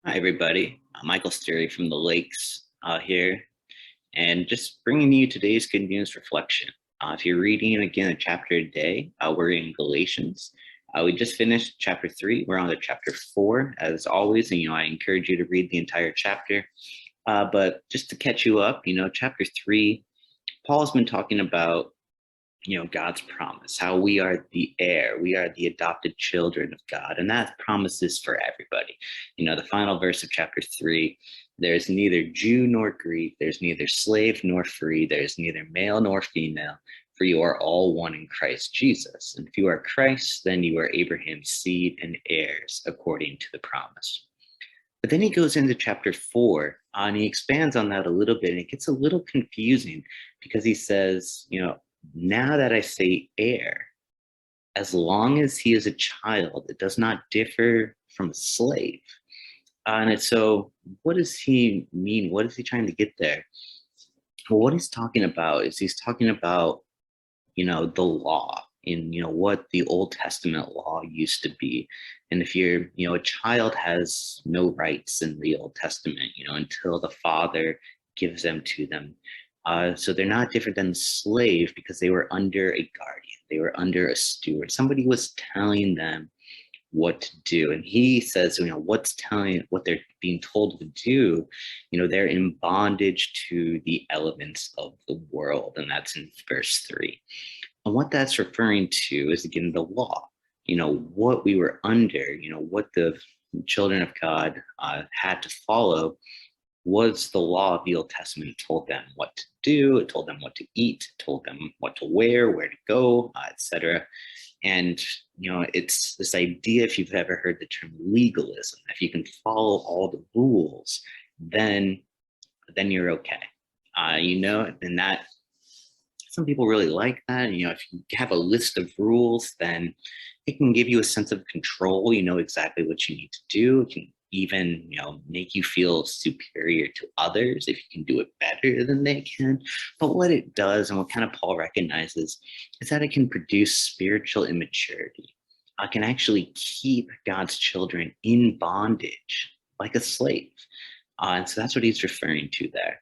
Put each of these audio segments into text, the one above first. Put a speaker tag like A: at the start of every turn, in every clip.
A: Hi, everybody. Michael Sterry from the Lakes here, and just bringing you today's good news reflection. If you're reading again a chapter a day, we're in Galatians. We just finished chapter 3. We're on to chapter 4, as always, and I encourage you to read the entire chapter. But just to catch you up, chapter 3, Paul's been talking about God's promise, how we are the heir, we are the adopted children of God, and that promise is for everybody. The final verse of chapter 3, there's neither Jew nor Greek, there's neither slave nor free, there's neither male nor female, for you are all one in Christ Jesus. And if you are Christ, then you are Abraham's seed and heirs according to the promise. But then he goes into chapter 4, and he expands on that a little bit, and it gets a little confusing because he says, now that I say heir, as long as he is a child, it does not differ from a slave. So what does he mean? What is he trying to get there? Well, what he's talking about is he's talking about, the law in, what the Old Testament law used to be. And if you're, a child has no rights in the Old Testament, until the father gives them to them. So they're not different than slave because they were under a guardian. They were under a steward. Somebody was telling them what to do. And he says, what they're being told to do, they're in bondage to the elements of the world. And that's in verse 3. And what that's referring to is, again, the law, what we were under, what the children of God had to follow was the law of the Old Testament. It told them what to do, it told them what to eat, it told them what to wear, where to go, etc. And it's this idea, if you've ever heard the term legalism, if you can follow all the rules, then you're okay. And that some people really like that. If you have a list of rules, then it can give you a sense of control. You know exactly what you need to do. It can even make you feel superior to others if you can do it better than they can. But what it does, and what kind of Paul recognizes, is that it can produce spiritual immaturity. It can actually keep God's children in bondage like a slave. And so that's what he's referring to there.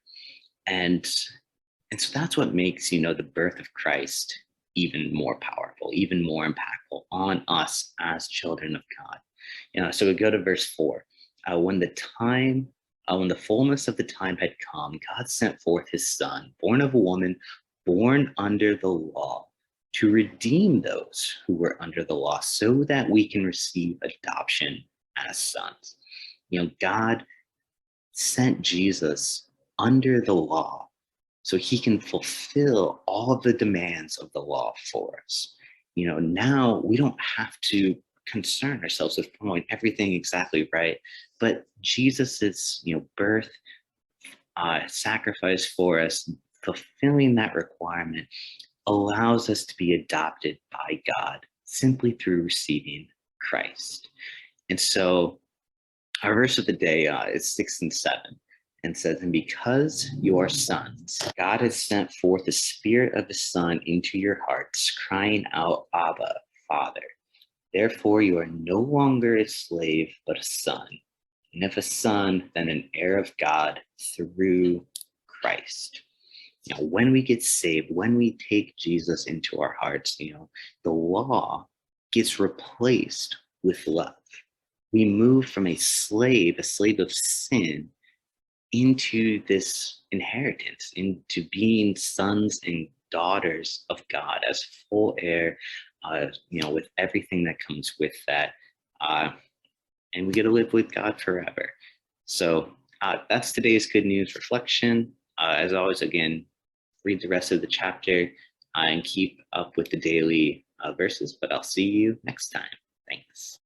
A: And so that's what makes the birth of Christ even more powerful, even more impactful on us as children of God. So we go to verse 4. When the fullness of the time had come, God sent forth his son, born of a woman, born under the law, to redeem those who were under the law, so that we can receive adoption as sons. God sent Jesus under the law so he can fulfill all of the demands of the law for us. Now we don't have to concern ourselves with following everything exactly right, but Jesus's birth, sacrifice for us, fulfilling that requirement, allows us to be adopted by God simply through receiving Christ. And so our verse of the day is 6 and 7. And says, and because you are sons, God has sent forth the Spirit of the Son into your hearts, crying out, Abba, Father. Therefore, you are no longer a slave, but a son. And if a son, then an heir of God through Christ. When we get saved, when we take Jesus into our hearts, the law gets replaced with love. We move from a slave of sin, into this inheritance, into being sons and daughters of God as full heir, with everything that comes with that. And we get to live with God forever. So that's today's good news reflection. As always, again, read the rest of the chapter and keep up with the daily verses, but I'll see you next time. Thanks.